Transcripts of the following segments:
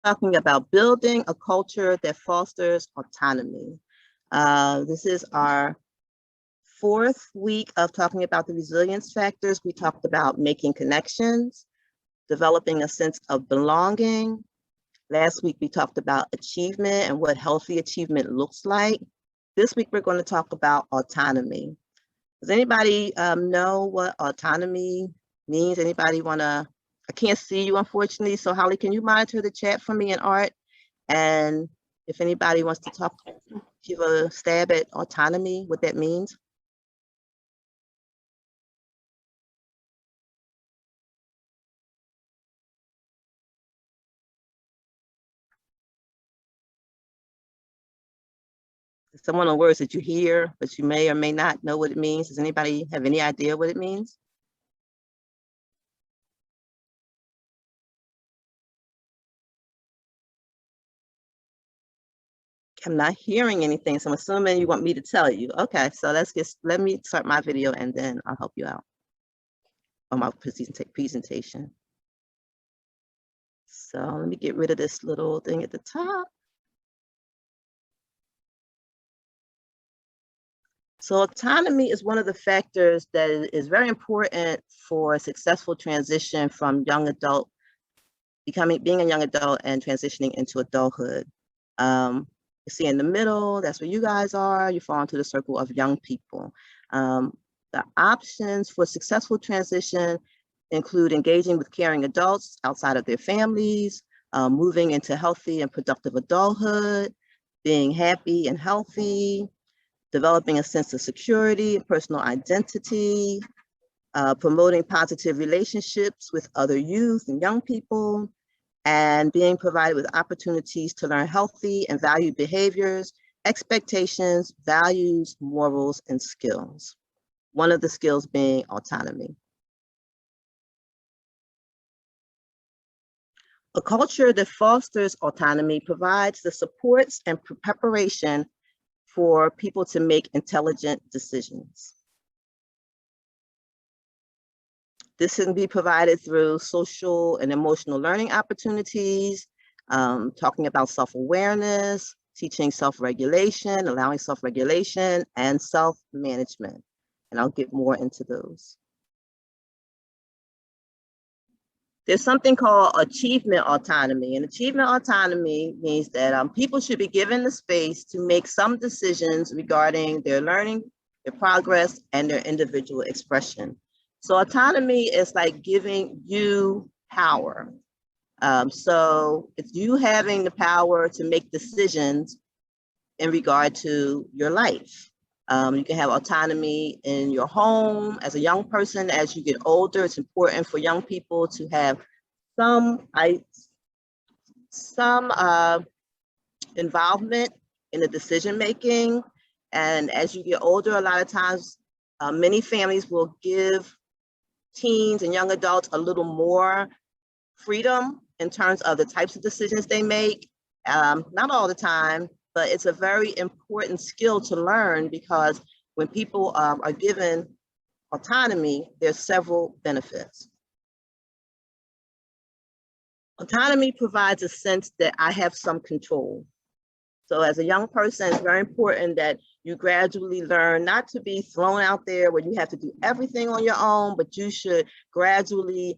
talking about building a culture that fosters autonomy. This is our fourth week of talking about the resilience factors. We talked about making connections, developing a sense of belonging. Last week, we talked about achievement and what healthy achievement looks like. This week, we're going to talk about autonomy. Does anybody know what autonomy means? Anybody want to? I can't see you, unfortunately. So Holly, can you monitor the chat for me and Art? And if anybody wants to talk, give a stab at autonomy, what that means. Some of the words that you hear, but you may or may not know what it means. Does anybody have any idea what it means? I'm not hearing anything, so I'm assuming you want me to tell you. Okay, so let me start my video and then I'll help you out on my presentation. So let me get rid of this little thing at the top. So autonomy is one of the factors that is very important for a successful transition from young adult, being a young adult and transitioning into adulthood. You see in the middle, that's where you guys are. You fall into the circle of young people. The options for successful transition include engaging with caring adults outside of their families, moving into healthy and productive adulthood, being happy and healthy, developing a sense of security and personal identity, promoting positive relationships with other youth and young people, and being provided with opportunities to learn healthy and valued behaviors, expectations, values, morals, and skills. One of the skills being autonomy. A culture that fosters autonomy provides the supports and preparation for people to make intelligent decisions. This can be provided through social and emotional learning opportunities, talking about self-awareness, teaching self-regulation, allowing self-regulation, and self-management. And I'll get more into those. There's something called achievement autonomy, and achievement autonomy means that people should be given the space to make some decisions regarding their learning, their progress, and their individual expression. So autonomy is like giving you power. So it's you having the power to make decisions in regard to your life. You can have autonomy in your home. As a young person, as you get older, it's important for young people to have some involvement in the decision making. And as you get older, a lot of times, many families will give teens and young adults a little more freedom in terms of the types of decisions they make. Not all the time, but it's a very important skill to learn, because when people are given autonomy, there's several benefits. Autonomy provides a sense that I have some control. So as a young person, it's very important that you gradually learn not to be thrown out there where you have to do everything on your own, but you should gradually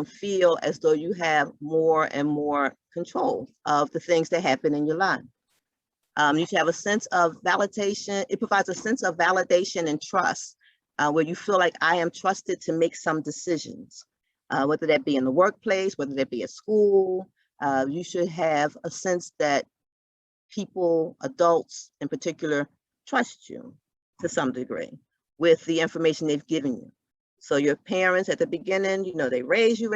feel as though you have more and more control of the things that happen in your life. You should have a sense of validation. It provides a sense of validation and trust, where you feel like I am trusted to make some decisions, whether that be in the workplace, whether that be at school. You should have a sense that people, adults in particular, trust you to some degree with the information they've given you. So your parents at the beginning, they raise you,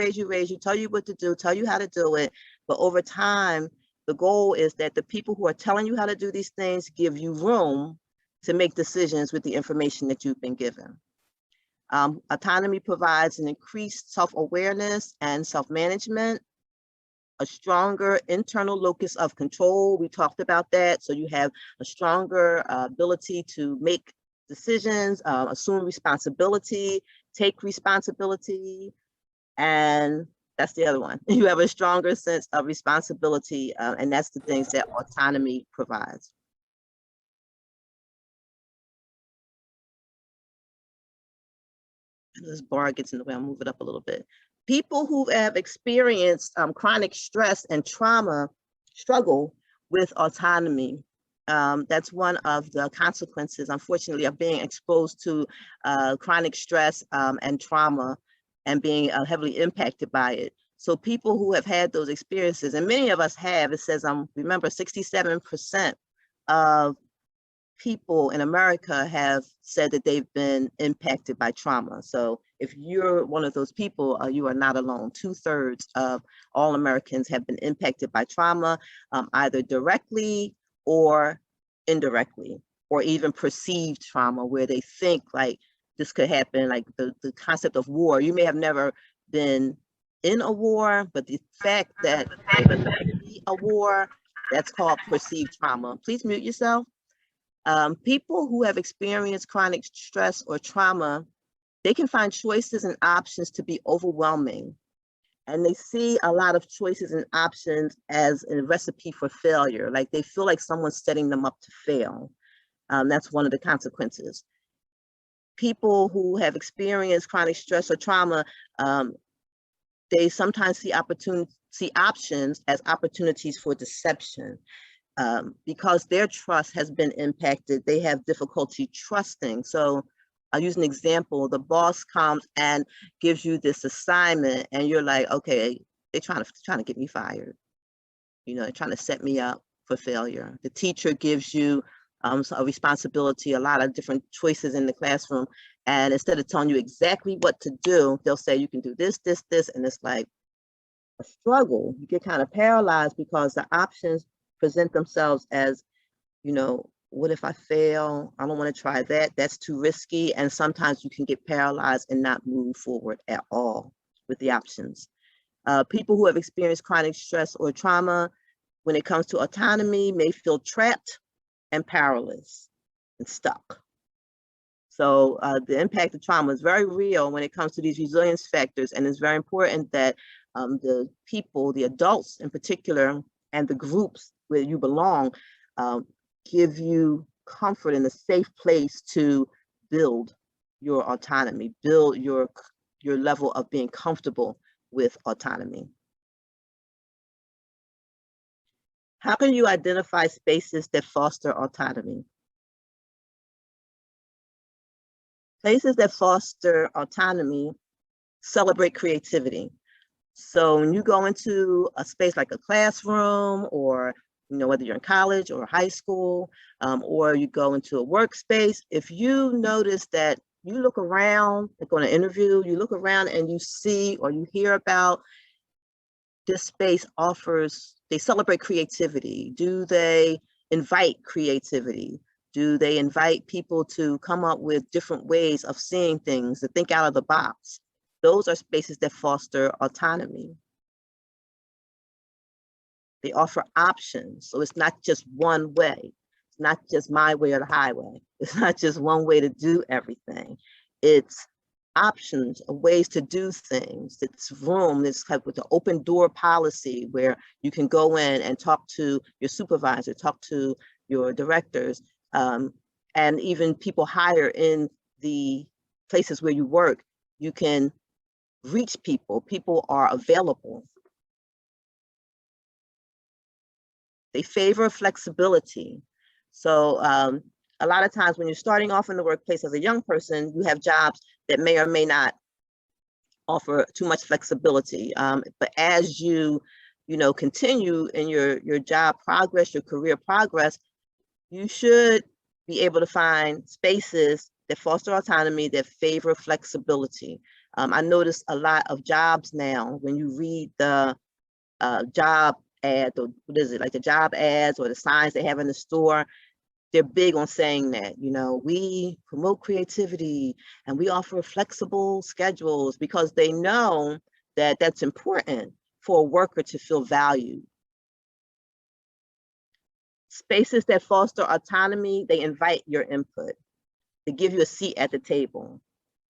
tell you what to do, tell you how to do it. But over time, the goal is that the people who are telling you how to do these things give you room to make decisions with the information that you've been given. Autonomy provides an increased self-awareness and self-management, a stronger internal locus of control. We talked about that. So you have a stronger ability to make decisions, assume responsibility, take responsibility, and That's the other one. You have a stronger sense of responsibility, and that's the things that autonomy provides. This bar gets in the way, I'll move it up a little bit. People who have experienced chronic stress and trauma struggle with autonomy. That's one of the consequences, unfortunately, of being exposed to chronic stress and trauma and being heavily impacted by it. So people who have had those experiences, and many of us have, it says, remember 67% of people in America have said that they've been impacted by trauma. So if you're one of those people, you are not alone. 2/3 of all Americans have been impacted by trauma, either directly or indirectly, or even perceived trauma where they think like this could happen, like the concept of war. You may have never been in a war, but the fact that there could be a war, that's called perceived trauma. Please mute yourself. People who have experienced chronic stress or trauma, they can find choices and options to be overwhelming. And they see a lot of choices and options as a recipe for failure. Like they feel like someone's setting them up to fail. That's one of the consequences. People who have experienced chronic stress or trauma, they sometimes see options as opportunities for deception. Because their trust has been impacted, they have difficulty trusting. So I'll use an example. The boss comes and gives you this assignment and you're like, okay, they're trying to get me fired. You know, they're trying to set me up for failure. The teacher gives you a responsibility, a lot of different choices in the classroom. And instead of telling you exactly what to do, they'll say you can do this, this, this. And it's like a struggle. You get kind of paralyzed because the options present themselves as, you know, what if I fail? I don't want to try that. That's too risky. And sometimes you can get paralyzed and not move forward at all with the options. People who have experienced chronic stress or trauma, when it comes to autonomy, may feel trapped and powerless and stuck. So the impact of trauma is very real when it comes to these resilience factors. And it's very important that the people, the adults in particular, and the groups where you belong, give you comfort in a safe place to build your autonomy, build your level of being comfortable with autonomy. How can you identify spaces that foster autonomy? Places that foster autonomy celebrate creativity. So when you go into a space like a classroom, or you know, whether you're in college or high school, or you go into a workspace, if you notice that you look around, like on an interview, you look around and you see or you hear about this space offers, they celebrate creativity. Do they invite creativity? Do they invite people to come up with different ways of seeing things, to think out of the box? Those are spaces that foster autonomy. They offer options. So it's not just one way. It's not just my way or the highway. It's not just one way to do everything. It's options, ways to do things. It's room, this type with the open door policy where you can go in and talk to your supervisor, talk to your directors, and even people higher in the places where you work. You can reach people. People are available. They favor flexibility. So a lot of times when you're starting off in the workplace as a young person, you have jobs that may or may not offer too much flexibility. But as you continue in your job progress, your career progress, you should be able to find spaces that foster autonomy, that favor flexibility. I notice a lot of jobs now, when you read the job ad, or what is it, like the job ads or the signs they have in the store, they're big on saying that, we promote creativity and we offer flexible schedules, because they know that that's important for a worker to feel valued. Spaces that foster autonomy, they invite your input. They give you a seat at the table.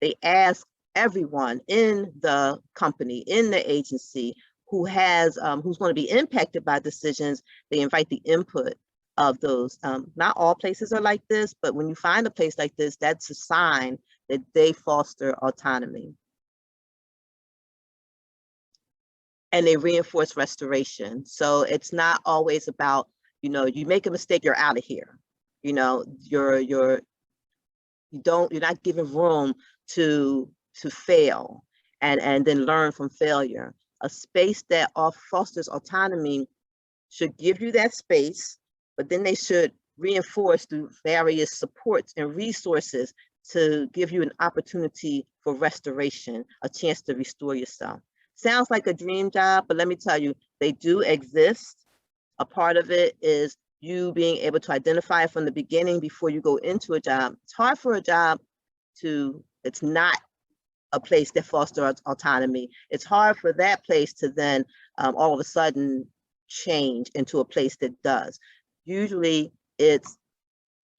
They ask everyone in the company, in the agency who has, who's going to be impacted by decisions. They invite the input of those. Not all places are like this, but when you find a place like this, that's a sign that they foster autonomy. And they reinforce restoration. So it's not always about, you know, you make a mistake, you're out of here. You know, you're not giving room to fail and then learn from failure. A space that fosters autonomy should give you that space, but then they should reinforce through various supports and resources to give you an opportunity for restoration, a chance to restore yourself. Sounds like a dream job, but let me tell you, they do exist. A part of it is you being able to identify from the beginning before you go into a job. It's hard for a job it's not a place that fosters autonomy. It's hard for that place to then all of a sudden change into a place that does. Usually it's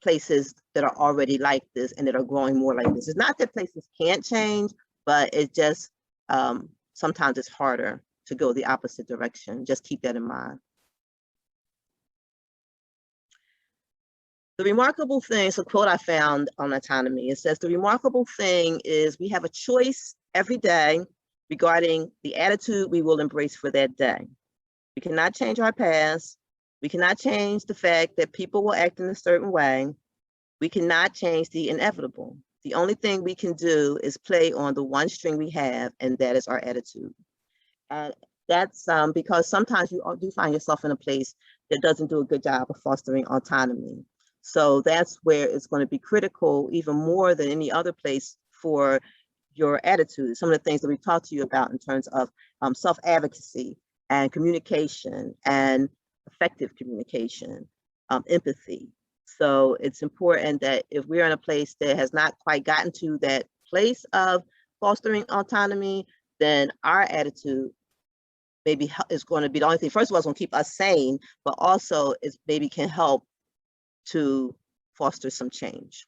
places that are already like this and that are growing more like this. It's not that places can't change, but it just, sometimes it's harder to go the opposite direction. Just keep that in mind. The remarkable thing, it's a quote I found on autonomy. It says, the remarkable thing is we have a choice every day regarding the attitude we will embrace for that day. We cannot change our past. We cannot change the fact that people will act in a certain way. We cannot change the inevitable. The only thing we can do is play on the one string we have, and that is our attitude. And that's because sometimes you do find yourself in a place that doesn't do a good job of fostering autonomy. So that's where it's going to be critical, even more than any other place, for your attitude. Some of the things that we've talked to you about in terms of self-advocacy and communication and effective communication, empathy. So it's important that if we're in a place that has not quite gotten to that place of fostering autonomy, then our attitude maybe is going to be the only thing. First of all, it's going to keep us sane, but also it maybe can help to foster some change.